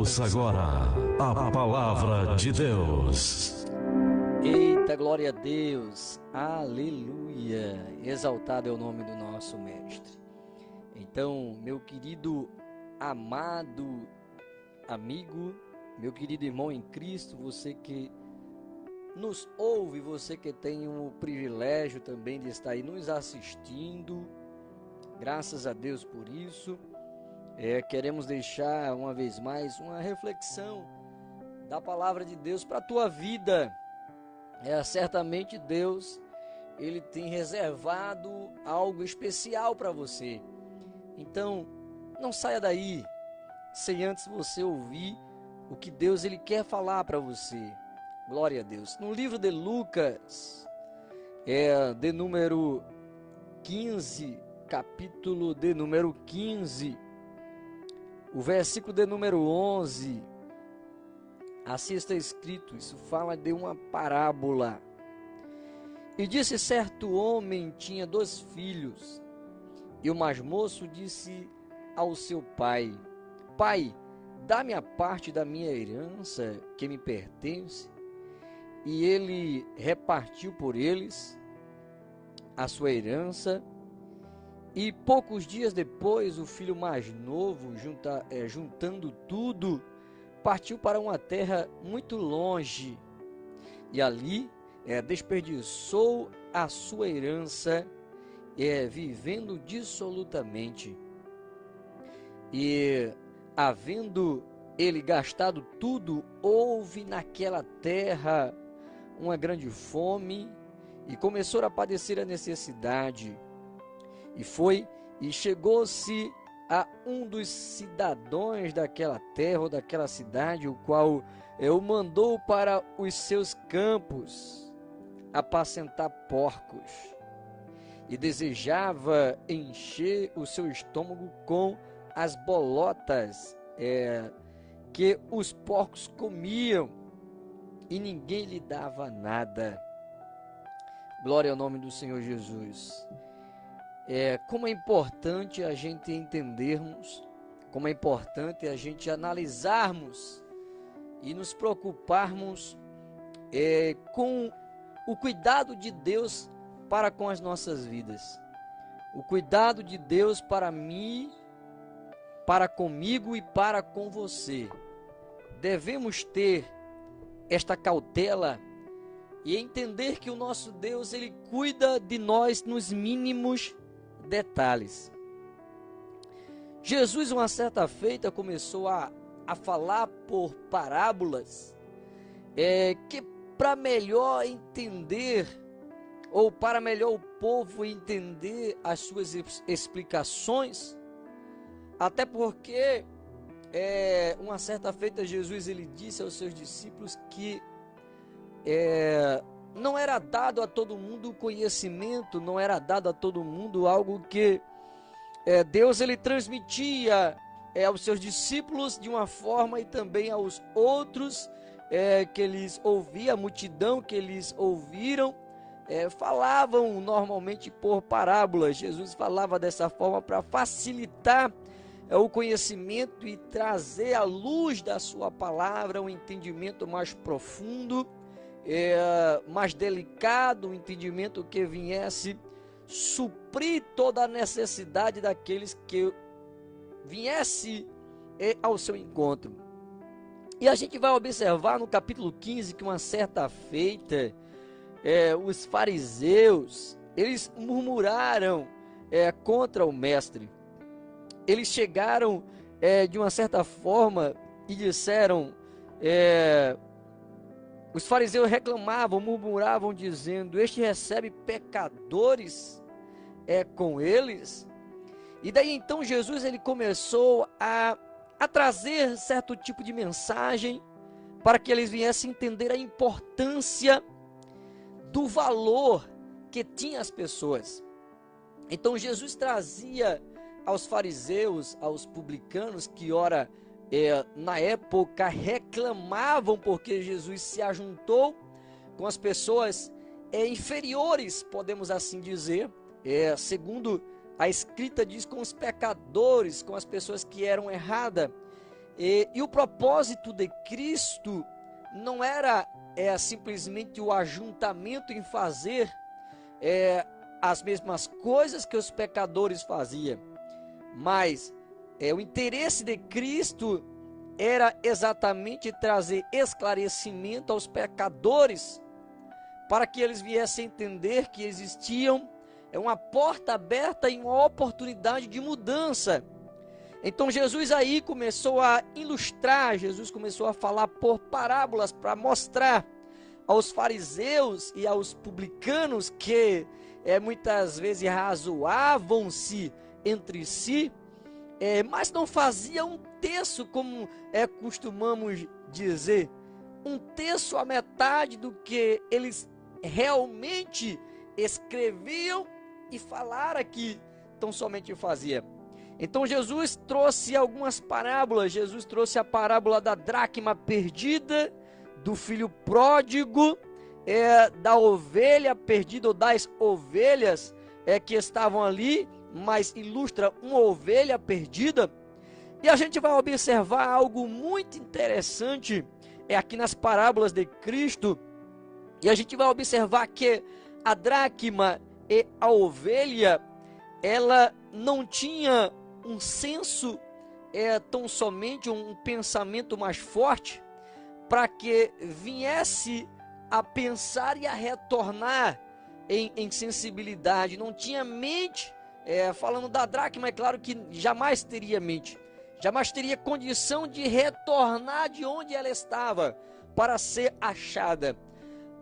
Ouça agora a palavra de Deus. Eita, glória a Deus, aleluia, exaltado é o nome do nosso Mestre. Então, meu querido, amado amigo, meu querido irmão em Cristo, você que nos ouve, você que tem o privilégio também de estar aí nos assistindo, graças a Deus por isso. Queremos deixar uma vez mais uma reflexão da palavra de Deus para a tua vida. Certamente Deus, Ele tem reservado algo especial para você. Então, não saia daí sem antes você ouvir o que Deus Ele quer falar para você. Glória a Deus. No livro de Lucas, de número 15, capítulo de número 15, o versículo de número 11, assim está escrito, isso fala de uma parábola. E disse: certo homem tinha 2 filhos, e o mais moço disse ao seu pai: Pai, dá-me a parte da minha herança que me pertence. E ele repartiu por eles a sua herança. E poucos dias depois, o filho mais novo, juntando tudo, partiu para uma terra muito longe, e ali desperdiçou a sua herança, vivendo dissolutamente. E, havendo ele gastado tudo, houve naquela terra uma grande fome, e começou a padecer a necessidade. E chegou-se a um dos cidadãos daquela terra ou daquela cidade, o qual o mandou para os seus campos apacentar porcos, e desejava encher o seu estômago com as bolotas que os porcos comiam, e ninguém lhe dava nada. Glória ao nome do Senhor Jesus. Como é importante a gente entendermos, como é importante a gente analisarmos e nos preocuparmos com o cuidado de Deus para com as nossas vidas. O cuidado de Deus para mim, para comigo e para com você. Devemos ter esta cautela e entender que o nosso Deus, Ele cuida de nós nos mínimos detalhes. Jesus, uma certa feita, começou a falar por parábolas, que para melhor entender, ou para melhor o povo entender as suas explicações, até porque uma certa feita Jesus ele disse aos seus discípulos que não era dado a todo mundo o conhecimento, não era dado a todo mundo algo que Deus ele transmitia aos seus discípulos de uma forma, e também aos outros que eles ouviam, a multidão que eles ouviram, falavam normalmente por parábolas. Jesus falava dessa forma para facilitar o conhecimento e trazer à luz da sua palavra um entendimento mais profundo, mais delicado, um entendimento que viesse suprir toda a necessidade daqueles que viesse ao seu encontro. E a gente vai observar no capítulo 15 que uma certa feita, os fariseus, eles murmuraram contra o mestre. Eles chegaram de uma certa forma e disseram, os fariseus reclamavam, murmuravam, dizendo: este recebe pecadores com eles. E daí então Jesus ele começou a trazer certo tipo de mensagem para que eles viessem entender a importância do valor que tinha as pessoas. Então Jesus trazia aos fariseus, aos publicanos, que ora na época reclamavam porque Jesus se ajuntou com as pessoas inferiores, podemos assim dizer, segundo a escrita diz, com os pecadores, com as pessoas que eram erradas. E o propósito de Cristo não era simplesmente o ajuntamento em fazer as mesmas coisas que os pecadores faziam, mas o interesse de Cristo era exatamente trazer esclarecimento aos pecadores, para que eles viessem a entender que existiam uma porta aberta e uma oportunidade de mudança. Então Jesus aí começou a ilustrar, Jesus começou a falar por parábolas para mostrar aos fariseus e aos publicanos que muitas vezes razoavam-se entre si, mas não faziam um terço, como costumamos dizer, um terço a metade do que eles realmente escreviam e falaram que tão somente fazia. Então Jesus trouxe algumas parábolas. Jesus trouxe a parábola da dracma perdida, do filho pródigo, da ovelha perdida, ou das ovelhas que estavam ali, mas ilustra uma ovelha perdida. E a gente vai observar algo muito interessante aqui nas parábolas de Cristo. E a gente vai observar que a dracma e a ovelha, ela não tinha um senso, tão somente um pensamento mais forte, para que viesse a pensar e a retornar em sensibilidade. Não tinha mente, falando da dracma, é claro que jamais teria mente, jamais teria condição de retornar de onde ela estava para ser achada.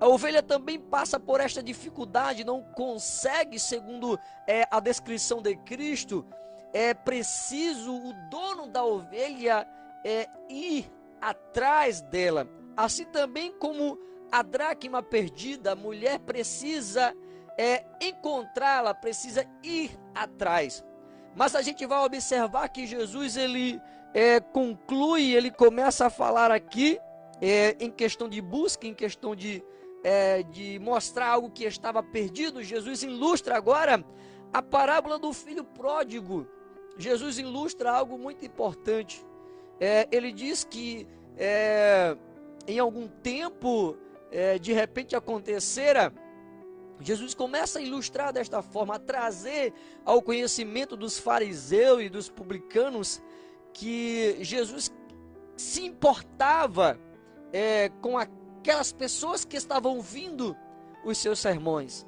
A ovelha também passa por esta dificuldade, não consegue, segundo a descrição de Cristo. É preciso o dono da ovelha ir atrás dela. Assim também como a dracma perdida, a mulher precisa encontrá-la, precisa ir atrás. Mas a gente vai observar que Jesus ele conclui, ele começa a falar aqui em questão de busca, em questão de mostrar algo que estava perdido. Jesus ilustra agora a parábola do filho pródigo. Jesus ilustra algo muito importante. Ele diz que em algum tempo, de repente acontecera, Jesus começa a ilustrar desta forma, a trazer ao conhecimento dos fariseus e dos publicanos que Jesus se importava com aquelas pessoas que estavam ouvindo os seus sermões.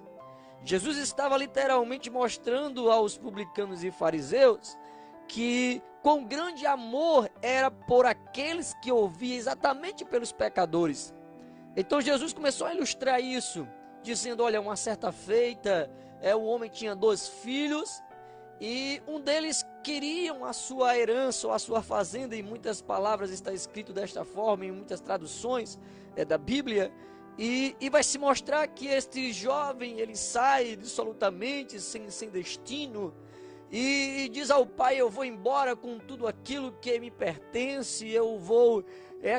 Jesus estava literalmente mostrando aos publicanos e fariseus que com grande amor era por aqueles que ouviam, exatamente pelos pecadores. Então Jesus começou a ilustrar isso, dizendo: olha, uma certa feita, um homem tinha 2 filhos, e um deles queria a sua herança ou a sua fazenda. Em muitas palavras está escrito desta forma, em muitas traduções da Bíblia. E vai se mostrar que este jovem, ele sai absolutamente sem destino, e diz ao pai: eu vou embora com tudo aquilo que me pertence, eu vou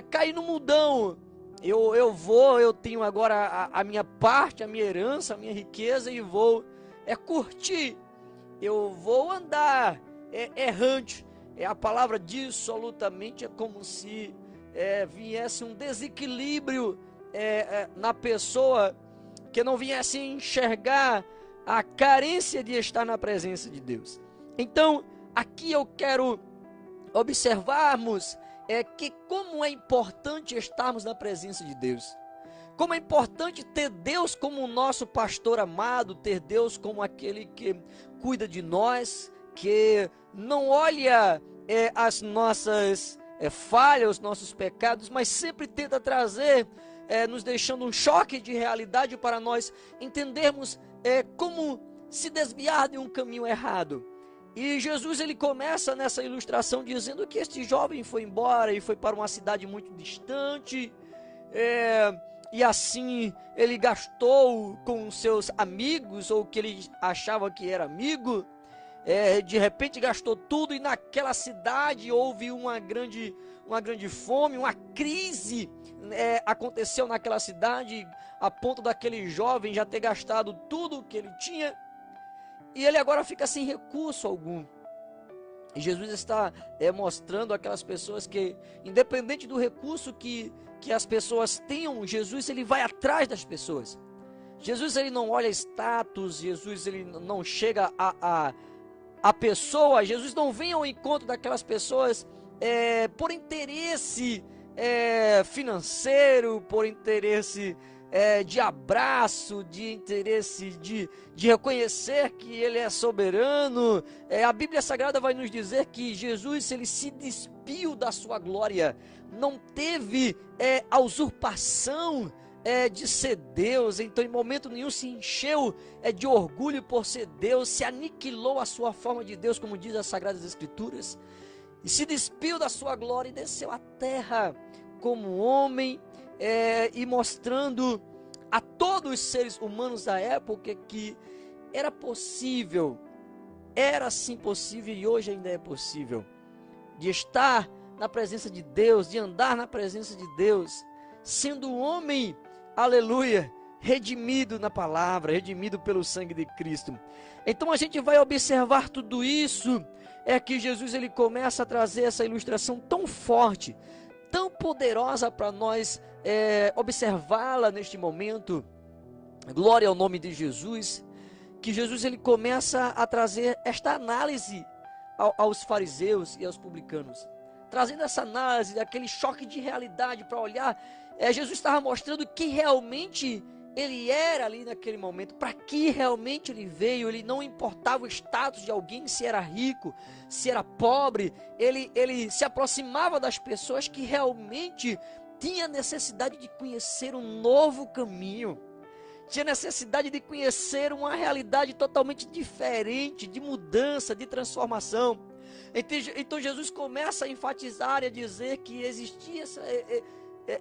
cair no mundão, eu tenho agora a minha parte, a minha herança, a minha riqueza, e vou curtir, eu vou andar errante. A palavra dissolutamente é como se viesse um desequilíbrio na pessoa, que não viesse enxergar a carência de estar na presença de Deus. Então, aqui eu quero observarmos que como é importante estarmos na presença de Deus. Como é importante ter Deus como o nosso pastor amado, ter Deus como aquele que cuida de nós, que não olha as nossas falhas, os nossos pecados, mas sempre tenta trazer, nos deixando um choque de realidade para nós entendermos como se desviar de um caminho errado. E Jesus ele começa nessa ilustração dizendo que este jovem foi embora e foi para uma cidade muito distante, e assim ele gastou com seus amigos, ou que ele achava que era amigo. De repente gastou tudo, e naquela cidade houve uma grande fome, uma crise aconteceu naquela cidade, a ponto daquele jovem já ter gastado tudo o que ele tinha, e ele agora fica sem recurso algum. E Jesus está mostrando aquelas pessoas que, independente do recurso que as pessoas tenham, Jesus ele vai atrás das pessoas. Jesus ele não olha status, Jesus ele não chega a pessoa, Jesus não vem ao encontro daquelas pessoas por interesse financeiro, por interesse de abraço, de interesse de reconhecer que Ele é soberano. A Bíblia Sagrada vai nos dizer que Jesus ele se despiu da sua glória, não teve a usurpação de ser Deus, então em momento nenhum se encheu de orgulho por ser Deus, se aniquilou a sua forma de Deus, como diz as Sagradas Escrituras, e se despiu da sua glória e desceu à terra como homem, e mostrando a todos os seres humanos da época que era possível, era sim possível e hoje ainda é possível, de estar na presença de Deus, de andar na presença de Deus, sendo um homem, aleluia, redimido na palavra, redimido pelo sangue de Cristo. Então a gente vai observar tudo isso, que Jesus ele começa a trazer essa ilustração tão forte, tão poderosa para nós observá-la neste momento. Glória ao nome de Jesus, que Jesus ele começa a trazer esta análise aos fariseus e aos publicanos, trazendo essa análise, aquele choque de realidade para olhar. Jesus estava mostrando que realmente ele era ali naquele momento, para que realmente ele veio. Ele não importava o status de alguém, se era rico, se era pobre, ele se aproximava das pessoas que realmente tinha necessidade de conhecer um novo caminho, tinha necessidade de conhecer uma realidade totalmente diferente, de mudança, de transformação. Então Jesus começa a enfatizar e a dizer que existia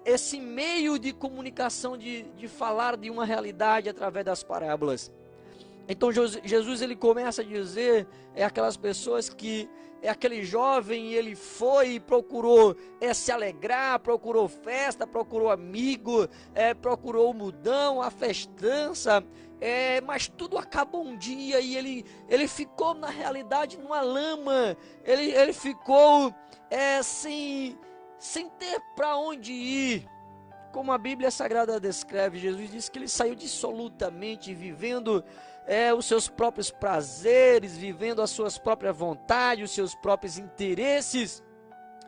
esse meio de comunicação, de falar de uma realidade através das parábolas. Então Jesus ele começa a dizer aquelas pessoas que aquele jovem ele foi e procurou se alegrar, procurou festa, procurou amigo, procurou mudão, a festança, mas tudo acabou um dia e ele ficou na realidade numa lama, ele ficou sem ter para onde ir. Como a Bíblia Sagrada descreve, Jesus disse que ele saiu dissolutamente, vivendo os seus próprios prazeres, vivendo as suas próprias vontades, os seus próprios interesses.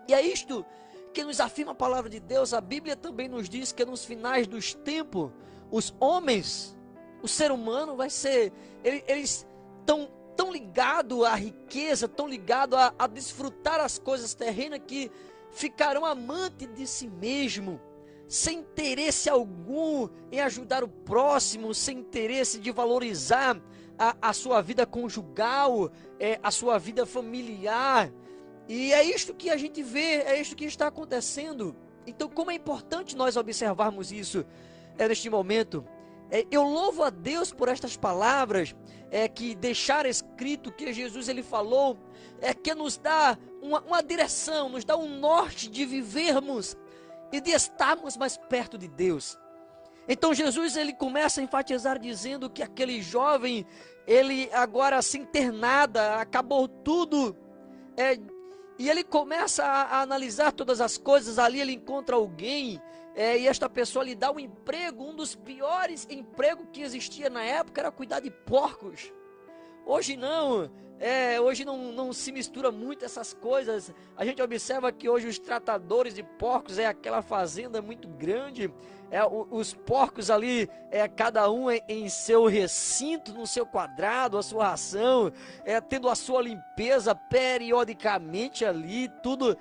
E é isto que nos afirma a palavra de Deus. A Bíblia também nos diz que nos finais dos tempos, os homens, o ser humano vai ser, eles estão tão ligados à riqueza, tão ligados a desfrutar as coisas terrenas, que ficarão amantes de si mesmo, sem interesse algum em ajudar o próximo, sem interesse de valorizar a sua vida conjugal, a sua vida familiar. E é isto que a gente vê, é isto que está acontecendo. Então, como é importante nós observarmos isso neste momento. Eu louvo a Deus por estas palavras que deixaram escrito, que Jesus ele falou, que nos dá uma direção, nos dá um norte de vivermos e de estarmos mais perto de Deus. Então Jesus ele começa a enfatizar dizendo que aquele jovem, ele agora sem ter nada, acabou tudo, e ele começa a analisar todas as coisas. Ali ele encontra alguém, e esta pessoa lhe dá um emprego. Um dos piores empregos que existia na época era cuidar de porcos. Hoje não, hoje não se mistura muito essas coisas. A gente observa que hoje os tratadores de porcos aquela fazenda muito grande, os porcos ali, cada um em seu recinto, no seu quadrado, a sua ração, tendo a sua limpeza periodicamente ali, tudo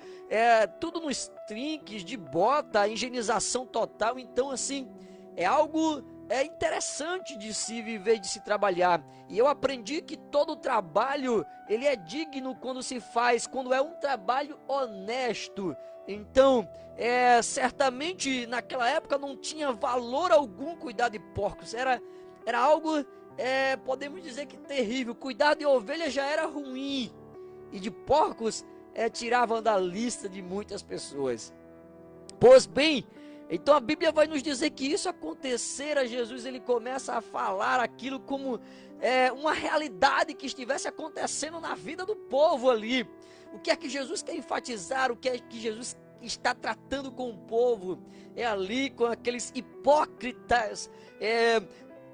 nos trinques de bota, a higienização total. Então assim, é algo interessante de se viver, de se trabalhar. E eu aprendi que todo trabalho, ele é digno quando se faz, quando é um trabalho honesto. Então, certamente naquela época não tinha valor algum cuidar de porcos. Era algo, podemos dizer que terrível. Cuidar de ovelhas já era ruim, e de porcos tiravam da lista de muitas pessoas. Pois bem, Então a Bíblia vai nos dizer que isso acontecera. Jesus ele começa a falar aquilo como uma realidade que estivesse acontecendo na vida do povo ali. O que é que Jesus quer enfatizar? O que é que Jesus está tratando com o povo? É ali com aqueles hipócritas,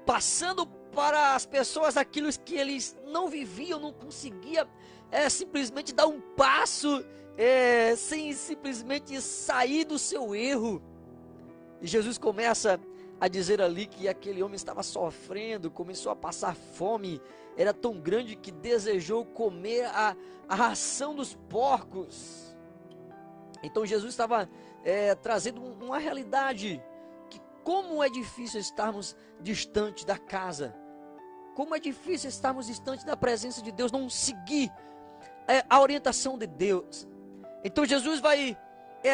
passando para as pessoas aquilo que eles não viviam, não conseguiam simplesmente dar um passo sem simplesmente sair do seu erro. E Jesus começa a dizer ali que aquele homem estava sofrendo, começou a passar fome, era tão grande que desejou comer a ração dos porcos. Então Jesus estava trazendo uma realidade, que como é difícil estarmos distante da casa, como é difícil estarmos distante da presença de Deus, não seguir a orientação de Deus. Então Jesus vai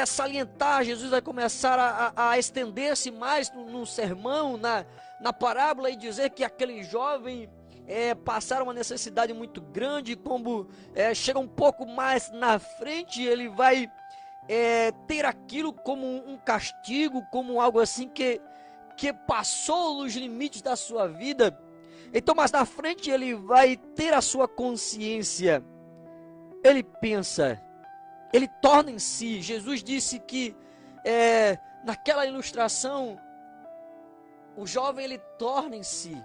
salientar, Jesus vai começar a estender-se mais no sermão, na parábola, e dizer que aquele jovem passaram uma necessidade muito grande. Como chega um pouco mais na frente, ele vai ter aquilo como um castigo, como algo assim que passou nos limites da sua vida. Então, mais na frente ele vai ter a sua consciência, ele pensa, ele torna em si. Jesus disse que naquela ilustração, o jovem ele torna em si.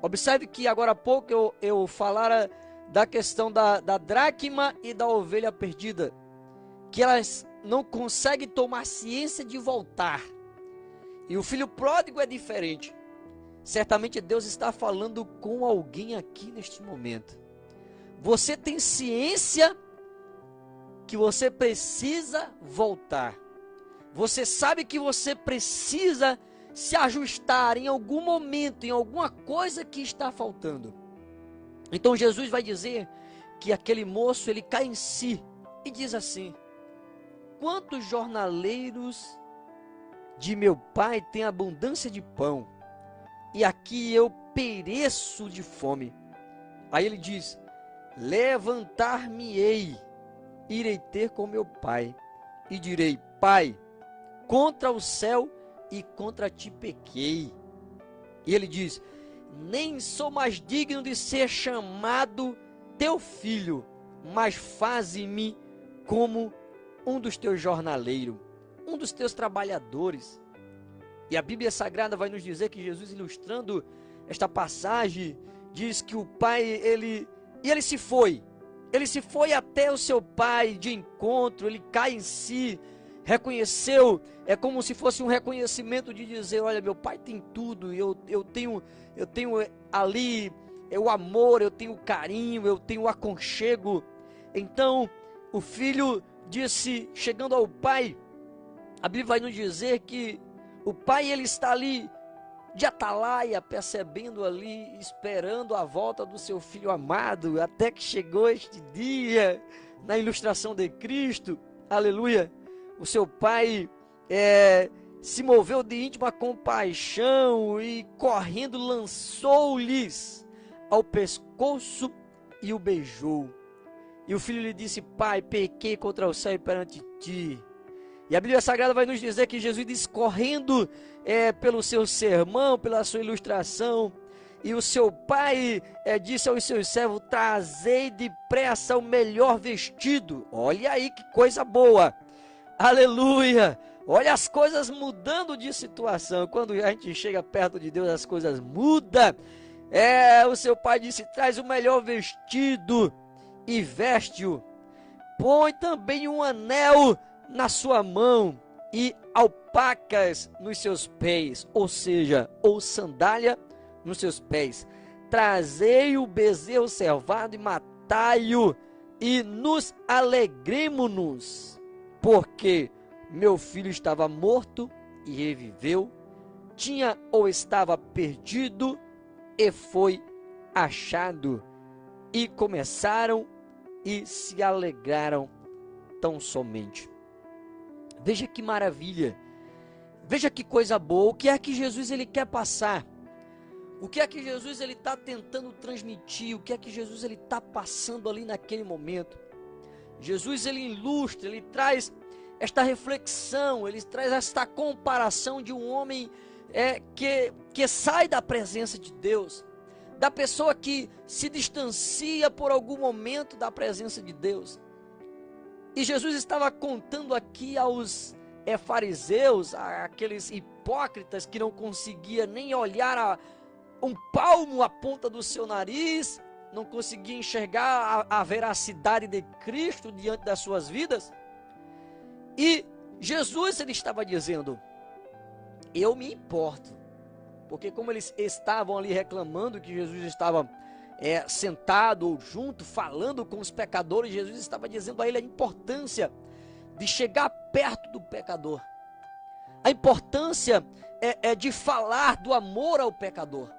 Observe que agora há pouco eu falara da questão da dracma e da ovelha perdida, que elas não conseguem tomar ciência de voltar. E o filho pródigo é diferente. Certamente Deus está falando com alguém aqui neste momento. Você tem ciência que você precisa voltar. Você sabe que você precisa se ajustar em algum momento, em alguma coisa que está faltando. Então Jesus vai dizer que aquele moço ele cai em si e diz assim: quantos jornaleiros de meu pai têm abundância de pão, e aqui eu pereço de fome. Aí ele diz: levantar-me-ei, irei ter com meu pai, e direi: Pai, contra o céu e contra ti pequei. E ele diz: nem sou mais digno de ser chamado teu filho, mas faze-me como um dos teus jornaleiros, um dos teus trabalhadores. E a Bíblia Sagrada vai nos dizer que Jesus, ilustrando esta passagem, diz que o pai, ele se foi. Ele se foi até o seu pai de encontro, ele cai em si, reconheceu, é como se fosse um reconhecimento de dizer: olha, meu pai tem tudo, eu tenho ali o amor, eu tenho o carinho, eu tenho o aconchego. Então o filho disse, chegando ao pai, a Bíblia vai nos dizer que o pai ele está ali de atalaia, percebendo ali, esperando a volta do seu filho amado, até que chegou este dia, na ilustração de Cristo, aleluia. O seu pai se moveu de íntima compaixão e correndo lançou-lhes ao pescoço e o beijou. E o filho lhe disse: pai, pequei contra o céu e perante ti. E a Bíblia Sagrada vai nos dizer que Jesus discorrendo pelo seu sermão, pela sua ilustração, e o seu pai disse aos seus servos: trazei depressa o melhor vestido. Olha aí que coisa boa, aleluia. Olha as coisas mudando de situação. Quando a gente chega perto de Deus, as coisas mudam. O seu pai disse: traz o melhor vestido e veste-o. Põe também um anel na sua mão e alpacas nos seus pés, ou seja, ou sandália nos seus pés. Trazei o bezerro cevado e matai-o, e nos alegremo-nos, porque meu filho estava morto e reviveu, tinha ou estava perdido e foi achado. E começaram e se alegraram tão somente. Veja que maravilha, veja que coisa boa. O que é que Jesus ele quer passar? O que é que Jesus ele está tentando transmitir? O que é que Jesus ele está passando ali naquele momento? Jesus ele ilustra, ele traz esta reflexão, ele traz esta comparação de um homem que sai da presença de Deus, da pessoa que se distancia por algum momento da presença de Deus. E Jesus estava contando aqui aos fariseus, aqueles hipócritas que não conseguiam nem olhar um palmo à ponta do seu nariz, não conseguiam enxergar a veracidade de Cristo diante das suas vidas. E Jesus, ele estava dizendo: eu me importo, porque como eles estavam ali reclamando que Jesus estava sentado ou junto, falando com os pecadores, Jesus estava dizendo a ele a importância de chegar perto do pecador, a importância de falar do amor ao pecador,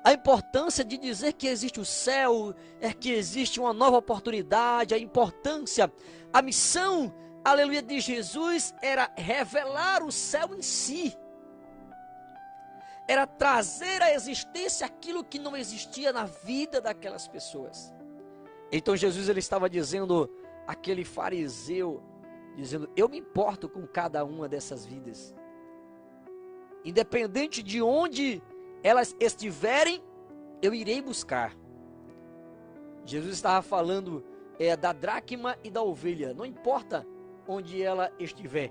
a importância de dizer que existe o céu, que existe uma nova oportunidade, a importância, a missão, aleluia, de Jesus era revelar o céu em si, era trazer à existência aquilo que não existia na vida daquelas pessoas. Então Jesus, ele estava dizendo àquele fariseu, dizendo: eu me importo com cada uma dessas vidas, independente de onde elas estiverem, eu irei buscar. Jesus estava falando da dracma e da ovelha, não importa onde ela estiver,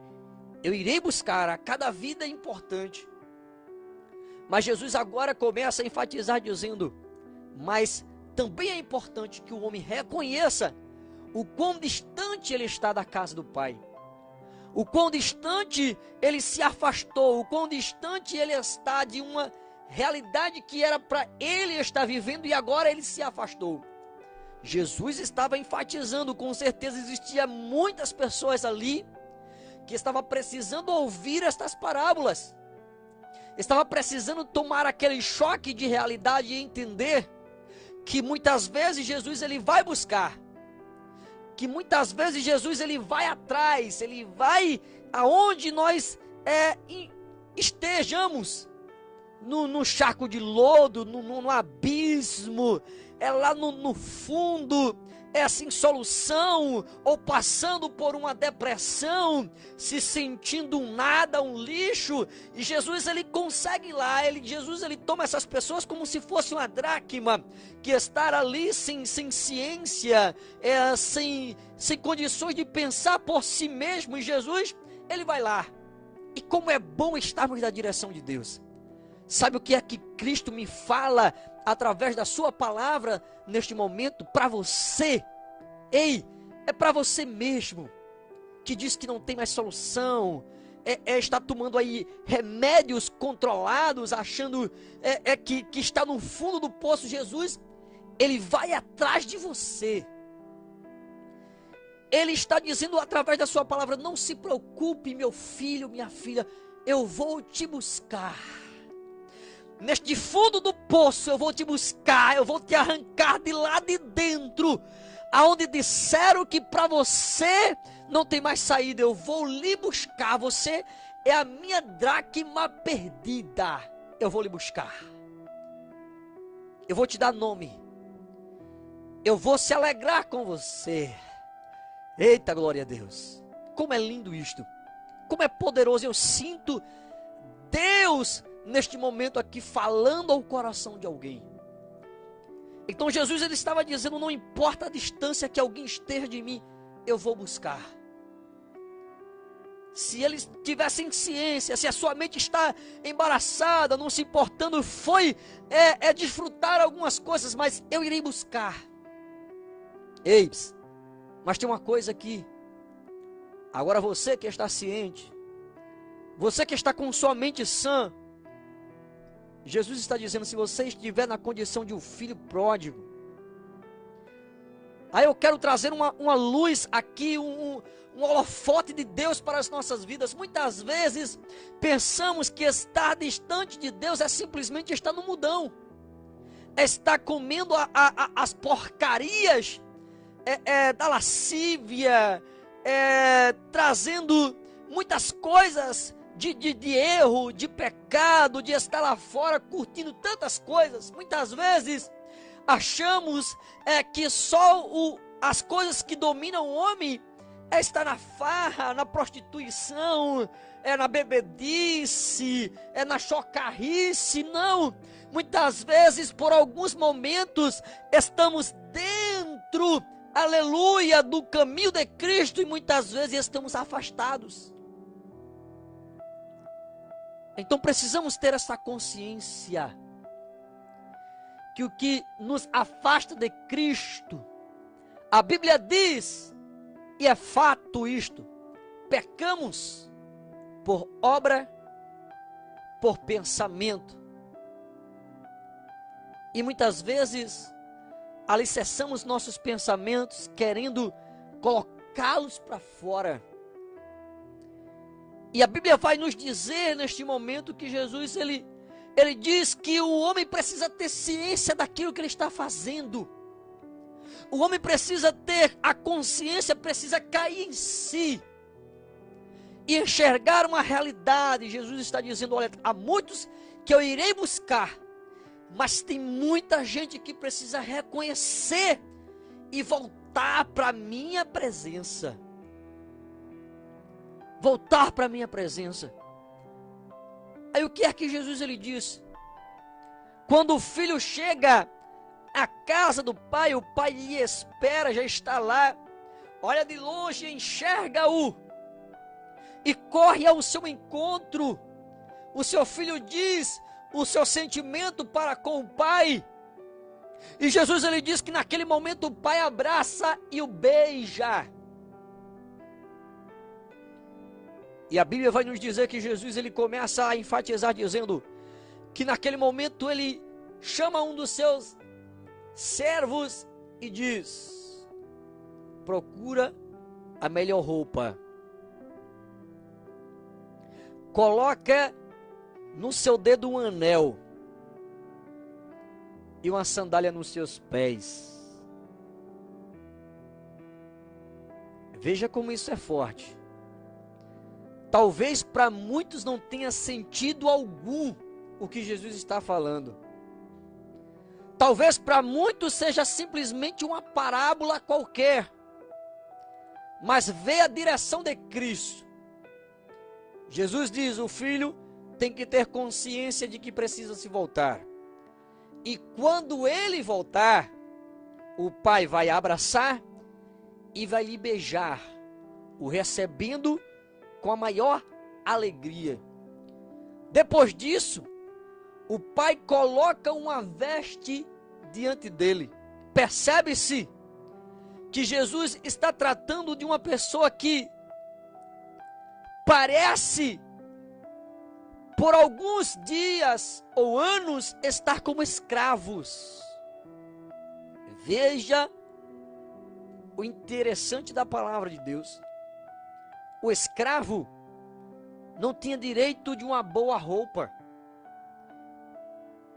eu irei buscar. A cada vida é importante. Mas Jesus agora começa a enfatizar dizendo: mas também é importante que o homem reconheça o quão distante ele está da casa do Pai, o quão distante ele se afastou, o quão distante ele está de uma realidade que era para ele estar vivendo e agora ele se afastou. Jesus estava enfatizando, com certeza existia muitas pessoas ali que estavam precisando ouvir estas parábolas, estava precisando tomar aquele choque de realidade e entender que muitas vezes Jesus, ele vai buscar, que muitas vezes Jesus, ele vai atrás, ele vai aonde nós estejamos, no charco de lodo, no abismo, lá no fundo, sem solução, ou passando por uma depressão, se sentindo um nada, um lixo, e Jesus, ele consegue ir lá, Jesus, ele toma essas pessoas como se fosse uma dracma, que está ali sem ciência, sem condições de pensar por si mesmo, e Jesus, ele vai lá. E como é bom estarmos na direção de Deus. Sabe o que é que Cristo me fala através da sua palavra neste momento para você? Ei, é para você mesmo que diz que não tem mais solução, está tomando aí remédios controlados, achando que está no fundo do poço. Jesus, ele vai atrás de você. Ele está dizendo através da sua palavra: não se preocupe, meu filho, minha filha, eu vou te buscar. Neste fundo do poço eu vou te buscar, eu vou te arrancar de lá de dentro, aonde disseram que para você não tem mais saída, eu vou lhe buscar. Você é a minha dracma perdida, eu vou lhe buscar, eu vou te dar nome, eu vou se alegrar com você. Eita, glória a Deus, como é lindo isto, como é poderoso. Eu sinto Deus neste momento aqui falando ao coração de alguém. Então Jesus, ele estava dizendo: não importa a distância que alguém esteja de mim, eu vou buscar. Se eles tivessem ciência, se a sua mente está embaraçada, não se importando, foi desfrutar algumas coisas, mas eu irei buscar. Eis, mas tem uma coisa aqui. Agora você que está ciente, você que está com sua mente sã, Jesus está dizendo: se você estiver na condição de um filho pródigo, aí eu quero trazer uma luz aqui, um holofote de Deus para as nossas vidas. Muitas vezes pensamos que estar distante de Deus é simplesmente estar no mundão, é estar comendo as porcarias da lascívia, trazendo muitas coisas de erro, de pecado, de estar lá fora curtindo tantas coisas. Muitas vezes achamos que só as coisas que dominam o homem é estar na farra, na prostituição, é na bebedice, é na chocarrice. Não, muitas vezes, por alguns momentos, estamos dentro, aleluia, do caminho de Cristo, e muitas vezes estamos afastados. Então precisamos ter essa consciência, que o que nos afasta de Cristo, a Bíblia diz, e é fato isto, pecamos por obra, por pensamento. E muitas vezes alicerçamos nossos pensamentos querendo colocá-los para fora. E a Bíblia vai nos dizer neste momento que Jesus, ele diz que o homem precisa ter ciência daquilo que ele está fazendo. O homem precisa ter a consciência, precisa cair em si e enxergar uma realidade. Jesus está dizendo: olha, há muitos que eu irei buscar, mas tem muita gente que precisa reconhecer e voltar para a minha presença. Voltar para a minha presença. Aí o que é que Jesus ele diz? Quando o filho chega à casa do pai, o pai lhe espera, já está lá, olha de longe, enxerga-o e corre ao seu encontro. O seu filho diz o seu sentimento para com o pai, e Jesus ele diz que naquele momento o pai abraça e o beija. E a Bíblia vai nos dizer que Jesus ele começa a enfatizar dizendo que naquele momento ele chama um dos seus servos e diz: procura a melhor roupa, coloca no seu dedo um anel e uma sandália nos seus pés. Veja como isso é forte. Talvez para muitos não tenha sentido algum o que Jesus está falando. Talvez para muitos seja simplesmente uma parábola qualquer. Mas vê a direção de Cristo. Jesus diz: o filho tem que ter consciência de que precisa se voltar. E quando ele voltar, o pai vai abraçar e vai lhe beijar, o recebendo com a maior alegria. Depois disso, o pai coloca uma veste diante dele. Percebe-se que Jesus está tratando de uma pessoa que parece, por alguns dias ou anos, estar como escravos. Veja o interessante da palavra de Deus. O escravo não tinha direito de uma boa roupa.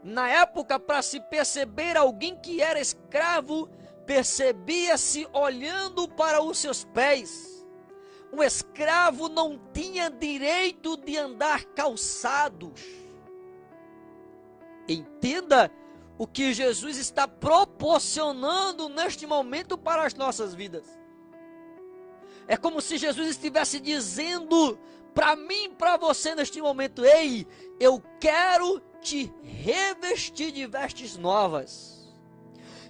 Na época, para se perceber alguém que era escravo, percebia-se olhando para os seus pés. Um escravo não tinha direito de andar calçados. Entenda o que Jesus está proporcionando neste momento para as nossas vidas. É como se Jesus estivesse dizendo para mim e para você neste momento: ei, eu quero te revestir de vestes novas.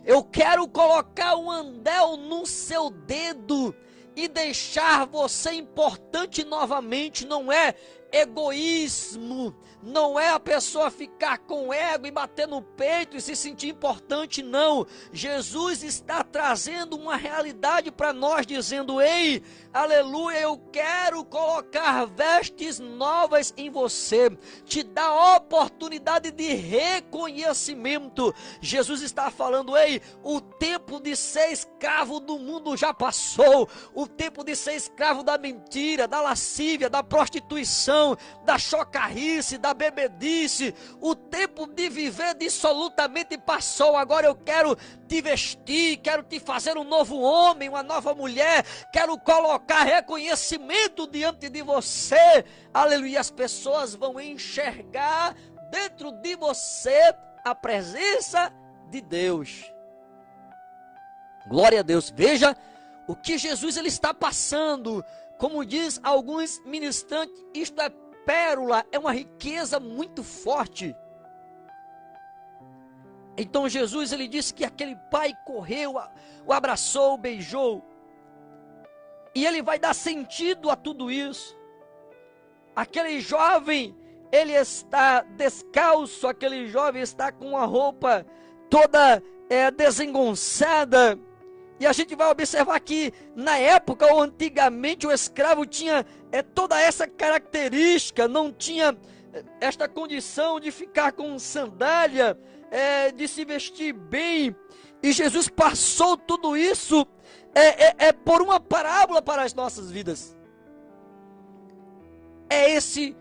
Eu quero colocar um anel no seu dedo e deixar você importante novamente. Não é egoísmo, não é a pessoa ficar com ego e bater no peito e se sentir importante, não. Jesus está trazendo uma realidade para nós, dizendo: ei, aleluia, eu quero colocar vestes novas em você, te dar a oportunidade de reconhecimento. Jesus está falando: ei, o tempo de ser escravo do mundo já passou, o tempo de ser escravo da mentira, da lascívia, da prostituição, da chocarrice, da bebedice, o tempo de viver dissolutamente passou. Agora eu quero te vestir, quero te fazer um novo homem, uma nova mulher, quero colocar reconhecimento diante de você, aleluia. As pessoas vão enxergar dentro de você a presença de Deus. Glória a Deus. Veja O que Jesus ele está passando, como diz alguns ministrantes, isto é pérola, é uma riqueza muito forte. Então Jesus ele disse que aquele pai correu, o abraçou, o beijou. E ele vai dar sentido a tudo isso. Aquele jovem, ele está descalço, aquele jovem está com a roupa toda desengonçada. E a gente vai observar que na época, ou antigamente, o escravo tinha toda essa característica, não tinha esta condição de ficar com sandália, de se vestir bem. E Jesus passou tudo isso por uma parábola para as nossas vidas. É esse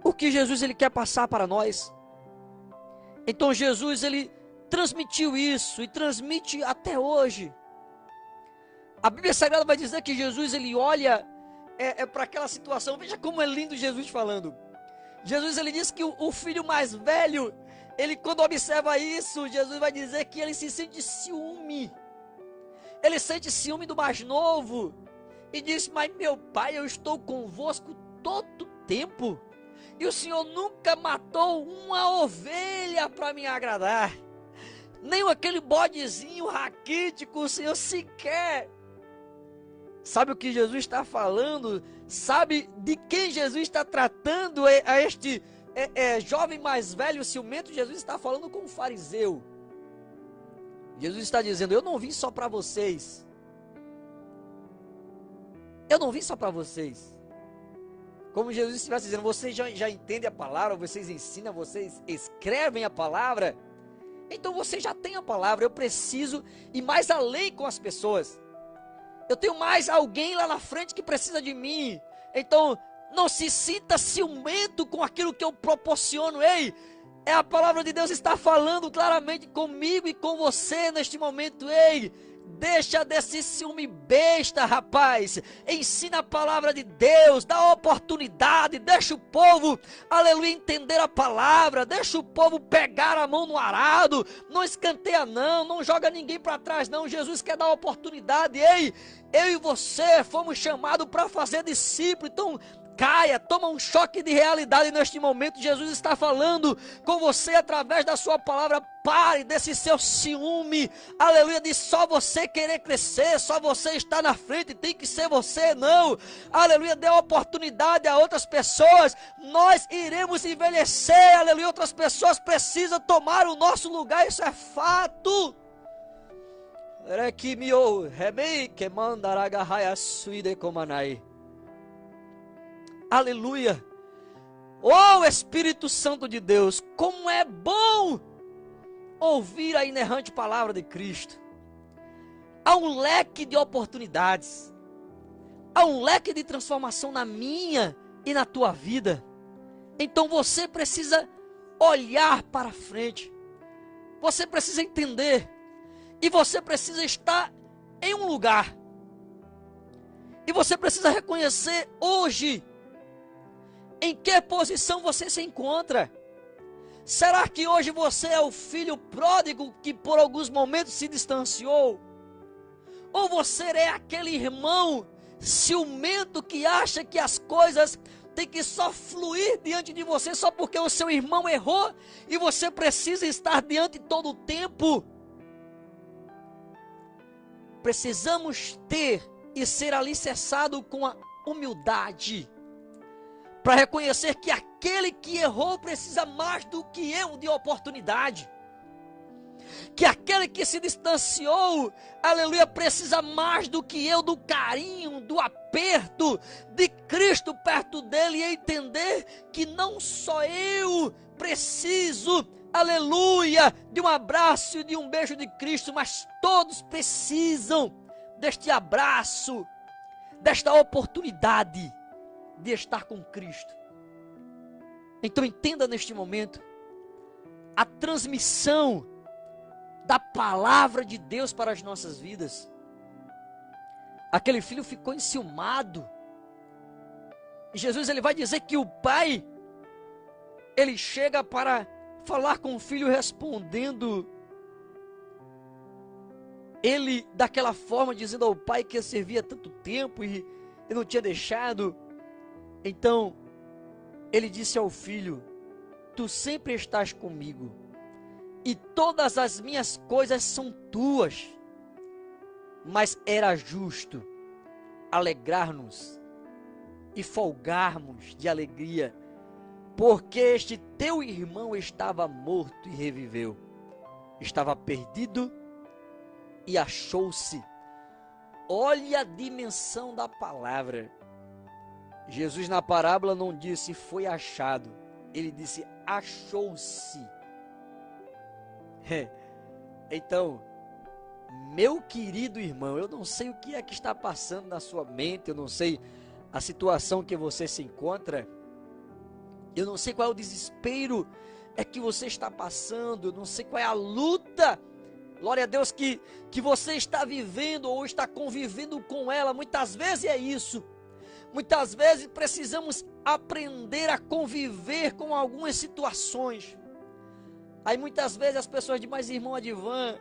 o que Jesus ele quer passar para nós. Então Jesus ele transmitiu isso e transmite até hoje. A Bíblia Sagrada vai dizer que Jesus ele olha para aquela situação. Veja como é lindo Jesus falando. Jesus ele diz que o filho mais velho, ele quando observa isso, Jesus vai dizer que ele se sente ciúme. Ele sente ciúme do mais novo. E diz: mas meu pai, eu estou convosco todo tempo. E o Senhor nunca matou uma ovelha para me agradar. Nem aquele bodezinho raquítico, o Senhor sequer. Sabe o que Jesus está falando? Sabe de quem Jesus está tratando a este jovem mais velho ciumento? Jesus está falando com um fariseu. Jesus está dizendo: eu não vim só para vocês. Eu não vim só para vocês. Como Jesus estivesse dizendo: vocês já entendem a palavra, vocês ensinam, vocês escrevem a palavra. Então vocês já têm a palavra. Eu preciso ir mais além com as pessoas. Eu tenho mais alguém lá na frente que precisa de mim. Então, não se sinta ciumento com aquilo que eu proporciono. Ei, a palavra de Deus está falando claramente comigo e com você neste momento. Ei, deixa desse ciúme besta, rapaz. Ensina a palavra de Deus, dá oportunidade, deixa o povo, aleluia, entender a palavra, deixa o povo pegar a mão no arado, não escanteia não joga ninguém para trás não. Jesus quer dar oportunidade. Ei, eu e você fomos chamados para fazer discípulo, então caia, toma um choque de realidade neste momento. Jesus está falando com você através da sua palavra. Pare desse seu ciúme, aleluia, de só você querer crescer, só você estar na frente, tem que ser você, não, aleluia, dê oportunidade a outras pessoas. Nós iremos envelhecer, aleluia, outras pessoas precisam tomar o nosso lugar, isso é fato. Aleluia. Oh Espírito Santo de Deus, como é bom ouvir a inerrante palavra de Cristo. Há um leque de oportunidades, há um leque de transformação na minha e na tua vida. Então você precisa olhar para frente, você precisa entender, e você precisa estar em um lugar, e você precisa reconhecer hoje em que posição você se encontra. Será que hoje você é o filho pródigo que por alguns momentos se distanciou? Ou você é aquele irmão ciumento que acha que as coisas têm que só fluir diante de você só porque o seu irmão errou e você precisa estar diante todo o tempo? Precisamos ter e ser alicerçado com a humildade, para reconhecer que aquele que errou precisa mais do que eu de oportunidade. Que aquele que se distanciou, aleluia, precisa mais do que eu do carinho, do aperto de Cristo perto dele, e entender que não só eu preciso, aleluia, de um abraço e de um beijo de Cristo, mas todos precisam deste abraço, desta oportunidade de estar com Cristo. Então entenda neste momento a transmissão da palavra de Deus para as nossas vidas. Aquele filho ficou enciumado. E Jesus ele vai dizer que o pai, ele chega para falar com o filho respondendo: ele daquela forma, dizendo ao pai que servia tanto tempo e não tinha deixado. Então, ele disse ao filho: tu sempre estás comigo, e todas as minhas coisas são tuas. Mas era justo alegrar-nos e folgarmos de alegria, porque este teu irmão estava morto e reviveu, estava perdido e achou-se. Olha a dimensão da palavra. Jesus na parábola não disse foi achado, ele disse achou-se. Então, meu querido irmão, eu não sei o que é que está passando na sua mente, eu não sei a situação que você se encontra, eu não sei qual é o desespero que você está passando, eu não sei qual é a luta, glória a Deus, que você está vivendo ou está convivendo com ela. Muitas vezes é isso. Muitas vezes precisamos aprender a conviver com algumas situações. Aí muitas vezes as pessoas dizem: mas irmão Adivan,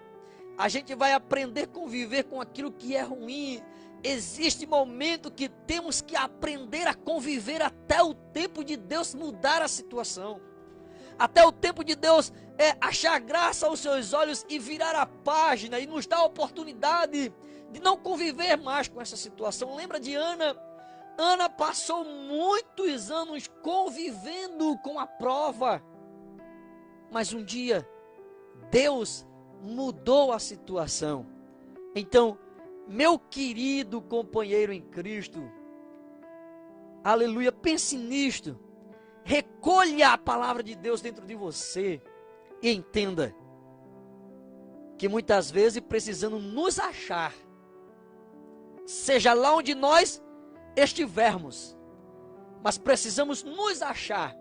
a gente vai aprender a conviver com aquilo que é ruim. Existe momento que temos que aprender a conviver até o tempo de Deus mudar a situação. Até o tempo de Deus achar graça aos seus olhos e virar a página e nos dar a oportunidade de não conviver mais com essa situação. Lembra de Ana? Ana passou muitos anos convivendo com a prova. Mas um dia, Deus mudou a situação. Então, meu querido companheiro em Cristo, aleluia, pense nisto. Recolha a palavra de Deus dentro de você e entenda que muitas vezes precisamos nos achar, seja lá onde nós estivermos, mas precisamos nos achar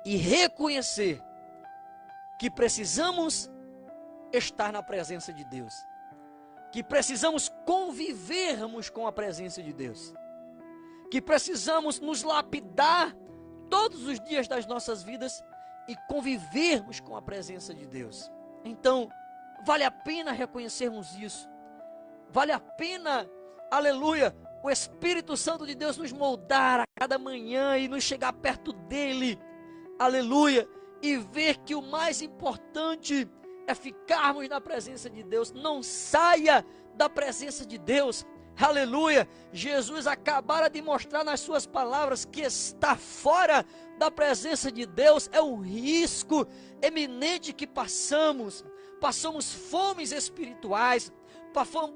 e reconhecer que precisamos estar na presença de Deus, que precisamos convivermos com a presença de Deus, que precisamos nos lapidar todos os dias das nossas vidas e convivermos com a presença de Deus. Então, vale a pena reconhecermos isso, vale a pena, aleluia, o Espírito Santo de Deus nos moldar a cada manhã e nos chegar perto dele, aleluia, e ver que o mais importante é ficarmos na presença de Deus. Não saia da presença de Deus, aleluia. Jesus acabara de mostrar nas suas palavras que estar fora da presença de Deus é um risco eminente que passamos fomes espirituais,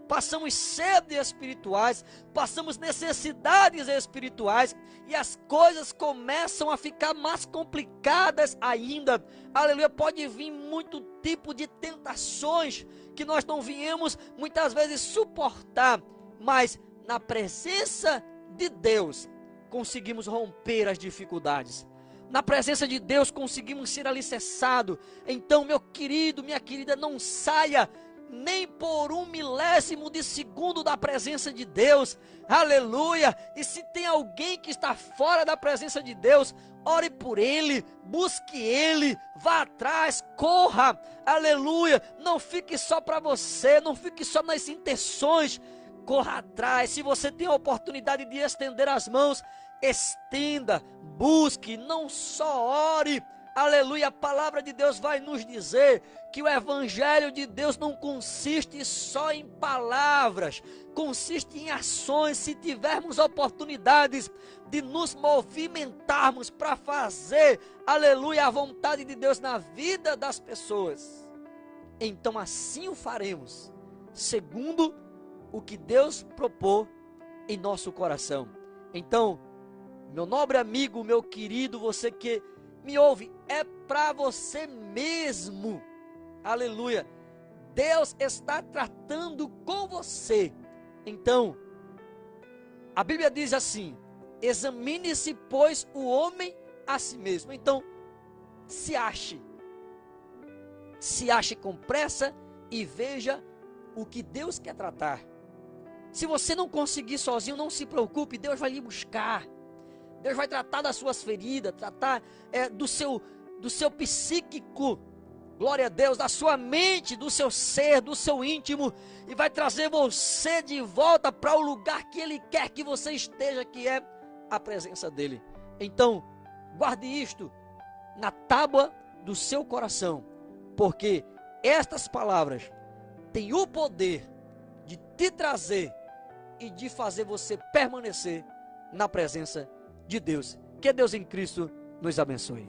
passamos sede espirituais, passamos necessidades espirituais, e as coisas começam a ficar mais complicadas ainda, aleluia. Pode vir muito tipo de tentações que nós não viemos muitas vezes suportar, mas na presença de Deus conseguimos romper as dificuldades. Na presença de Deus conseguimos ser alicerçados. Então, meu querido, minha querida, não saia nem por 1/1000 de segundo da presença de Deus, aleluia. E se tem alguém que está fora da presença de Deus, ore por ele, busque ele, vá atrás, corra, aleluia. Não fique só para você, não fique só nas intenções, corra atrás. Se você tem a oportunidade de estender as mãos, estenda, busque, não só ore, aleluia. A palavra de Deus vai nos dizer que o evangelho de Deus não consiste só em palavras, consiste em ações. Se tivermos oportunidades de nos movimentarmos para fazer, aleluia, a vontade de Deus na vida das pessoas, então assim o faremos, segundo o que Deus propôs em nosso coração. Então, meu nobre amigo, meu querido, você que me ouve, é para você mesmo, aleluia. Deus está tratando com você. Então, a Bíblia diz assim: examine-se, pois, o homem a si mesmo. Então, se ache com pressa e veja o que Deus quer tratar. Se você não conseguir sozinho, não se preocupe, Deus vai lhe buscar. Deus vai tratar das suas feridas, tratar do seu psíquico, glória a Deus, da sua mente, do seu ser, do seu íntimo, e vai trazer você de volta para o lugar que Ele quer que você esteja, que é a presença dEle. Então, guarde isto na tábua do seu coração, porque estas palavras têm o poder de te trazer e de fazer você permanecer na presença de Deus. Que Deus em Cristo nos abençoe.